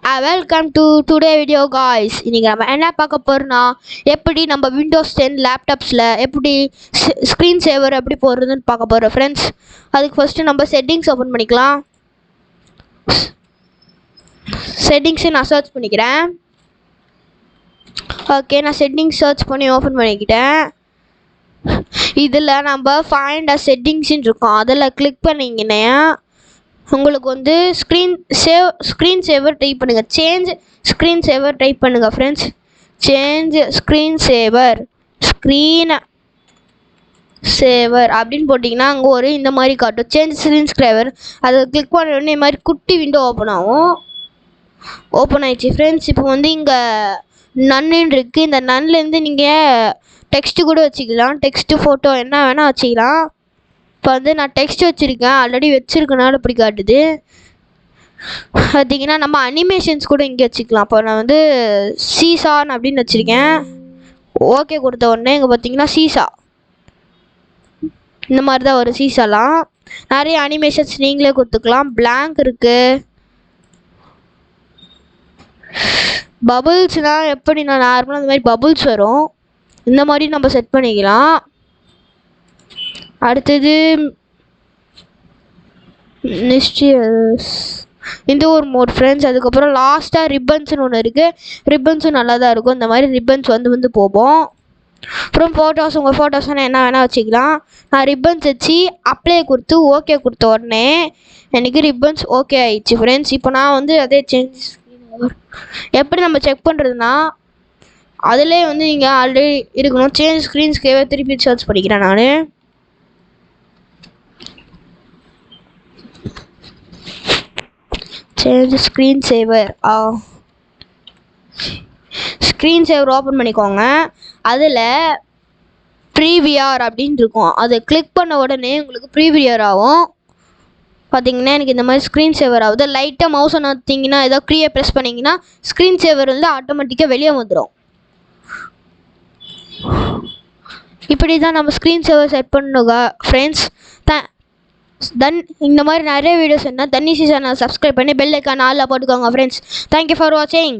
Welcome to today video guys. இன்றைக்கி நம்ம என்ன பார்க்க போகிறோன்னா, எப்படி நம்ம விண்டோஸ் 10 லேப்டாப்ஸில் எப்படி ஸ்க்ரீன் சேவர் எப்படி போடுறதுன்னு பார்க்க போகிறோம் ஃப்ரெண்ட்ஸ். அதுக்கு ஃபஸ்ட்டு நம்ம செட்டிங்ஸ் ஓப்பன் பண்ணிக்கலாம். செட்டிங்ஸை நான் சர்ச் பண்ணிக்கிறேன். ஓகே, நான் செட்டிங்ஸ் சர்ச் பண்ணி ஓப்பன் பண்ணிக்கிட்டேன். இதில் நம்ம ஃபைண்ட் அ செட்டிங்ஸ்ன்னு இருக்கும், அதில் கிளிக் பண்ணிங்கன்னா உங்களுக்கு வந்து ஸ்க்ரீன் சேவர் டைப் பண்ணுங்கள். சேஞ்ச் ஸ்க்ரீன் சேவர் டைப் பண்ணுங்கள் ஃப்ரெண்ட்ஸ். சேஞ்ச் ஸ்க்ரீன் சேவர் அப்படின்னு போட்டிங்கன்னா அங்கே ஒரு இந்த மாதிரி காட்டும், சேஞ்ச் ஸ்க்ரீன் சேவர். அதை கிளிக் பண்ண உடனே இந்த மாதிரி குட்டி விண்டோ ஓப்பன் ஆயிடுச்சு ஃப்ரெண்ட்ஸ். இப்போ வந்து இங்கே நன்னு இருக்குது. இந்த நன்லேருந்து நீங்கள் டெக்ஸ்ட்டு கூட வச்சுக்கலாம், டெக்ஸ்ட்டு ஃபோட்டோ என்ன வேணால் வச்சுக்கலாம். இப்போ வந்து நான் டெக்ஸ்ட் வச்சுருக்கேன், ஆல்ரெடி வச்சுருக்கனால இப்படி காட்டுது. பார்த்தீங்கன்னா நம்ம அனிமேஷன்ஸ் கூட இங்கே வச்சுக்கலாம். இப்போ நான் வந்து சீசான் அப்படின்னு வச்சுருக்கேன். ஓகே கொடுத்த உடனே இங்கே பார்த்தீங்கன்னா சீசா இந்த மாதிரி தான் வரும். சீசாலாம் நிறைய அனிமேஷன்ஸ் நீங்களே கொடுத்துக்கலாம். பிளாங்க் இருக்குது. பபுள்ஸ்னால் எப்படி நான் நார்மலாக இந்த மாதிரி பபுள்ஸ் வரும், இந்த மாதிரி நம்ம செட் பண்ணிக்கலாம். அடுத்தது மிஸ்டியஸ் இந்த ஒரு மோட் ஃப்ரெண்ட்ஸ். அதுக்கப்புறம் லாஸ்ட்டாக ரிப்பன்ஸ்னு ஒன்று இருக்குது. ரிப்பன்ஸும் நல்லா தான் இருக்கும். இந்த மாதிரி ரிப்பன்ஸ் வந்து போகும். அப்புறம் ஃபோட்டோஸ், உங்கள் ஃபோட்டோஸ் என்ன வேணால் வச்சுக்கலாம். நான் ரிப்பன்ஸ் வச்சு அப்ளை கொடுத்து ஓகே கொடுத்த உடனே எனக்கு ரிப்பன்ஸ் ஓகே ஆயிடுச்சு ஃப்ரெண்ட்ஸ். இப்போ நான் வந்து அதே சேஞ்ச் எப்படி நம்ம செக் பண்ணுறதுனா, அதிலே வந்து நீங்கள் ஆல்ரெடி இருக்கணும். சேஞ்ச் ஸ்க்ரீன் சேவர் திருப்பி சர்ச் பண்ணிக்கிறேன் நான். சேஞ்ச் ஸ்க்ரீன் சேவர் ஓப்பன் பண்ணிக்கோங்க. அதில் ப்ரீவியர் அப்படின்னு இருக்கும், அதை கிளிக் பண்ண உடனே உங்களுக்கு ப்ரீவியர் ஆகும். பார்த்தீங்கன்னா எனக்கு இந்த மாதிரி ஸ்க்ரீன் சேவர் ஆகுது. லைட்டாக மவுஸை நோத்திங்கன்னா ஏதோ ப்ரெஸ் பண்ணிங்கன்னா ஸ்க்ரீன் சேவர் வந்து ஆட்டோமேட்டிக்காக வெளியே வந்துடும். இப்படி தான் நம்ம ஸ்க்ரீன் சேவர் செட் பண்ணுங்க ஃப்ரெண்ட்ஸ். இந்த மாதிரி நிறைய வீடியோஸ் என்ன தண்ணி சீசனை சப்ஸ்கிரைப் பண்ணி பெல் ஐக்கான் ஆல்ல போட்டுக்கோங்க ஃப்ரெண்ட்ஸ். தேங்க்யூ ஃபார் வாட்சிங்.